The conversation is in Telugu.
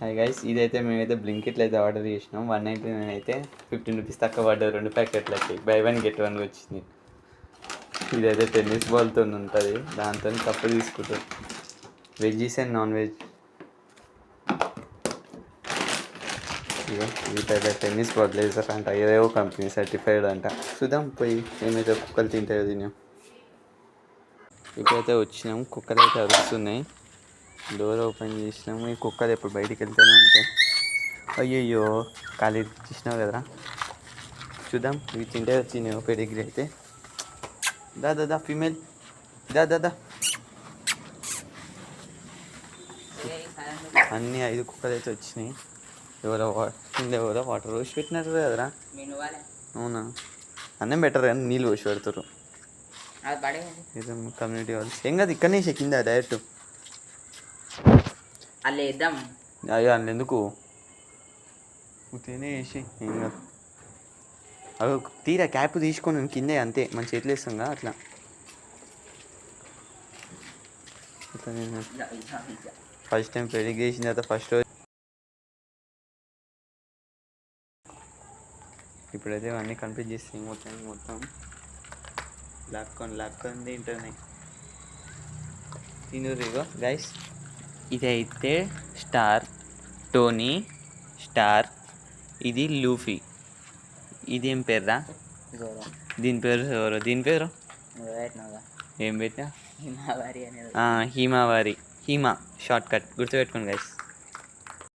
హాయ్ గైస్, ఇదైతే మేమైతే బ్లింకిట్లో అయితే ఆర్డర్ చేసినాం. 199 అయితే 15 రూపీస్ తక్కువ పడ్డది. 2 ప్యాకెట్లకి బై 1 గెట్ 1 వచ్చింది. ఇదైతే టెన్నిస్ బాల్తో ఉంటుంది, దాంతో కప్పు తీసుకుంటాం. Veggies and non veg. ఇక వీటైతే టెన్నిస్ బాల్ లేజర్ అంట, ఏదేవో కంపెనీ సర్టిఫైడ్ అంట. చూద్దాం పోయి ఏమైతే కుక్కలు తింటాయో తినాం. ఇప్పుడైతే వచ్చినాము, కుక్కలు అయితే అరుస్తున్నాయి. డోర్ ఓపెన్ చేసినాము. ఈ కుక్కలు ఎప్పుడు బయటికి వెళ్తూనే ఉంటాయి. అయ్యయ్యో ఖాళీ తీసినావు కదరా. చూద్దాం ఇవి తింటే వచ్చినాయి. పెడిగ్రీ అయితే దా ఫీమేల్ దా అన్నీ 5 కుక్కలు అయితే వచ్చినాయి. ఎవరో కింద ఎవరో వాటర్ పోసి పెట్టినారు కదరా. అవునా, అన్నం బెటర్ కానీ నీళ్ళు పోసి పెడతారు. ఏదో కమ్యూనిటీ వాళ్ళు ఏం కాదు, ఇక్కడనే వేసే కింద డైరెక్ట్ అలా వేద్దాం. అయ్యో అందులో ఎందుకు తినే వేసి ఏం కాదు. అవి తీరా క్యాప్ తీసుకొని కిందే అంతే, మన చేతులు వేస్తాంగా అట్లా. నేను ఫస్ట్ టైం పెళ్లి చేసిన తర్వాత ఫస్ట్ రోజు ఇప్పుడైతే అన్నీ కంప్లీట్ చేస్తాయి. మొత్తం లాక్కొని తింటున్నాయి. తినురిగో గైస్. ఇదైతే స్టార్, టోనీ, స్టార్. ఇది లూఫీ. ఇదేం పేరురా? దీని పేరు ఎవరు? దీని పేరు ఏం పెట్టినా? హిమావారి. హిమా షార్ట్ కట్ గుర్తుపెట్టుకోండి గైస్.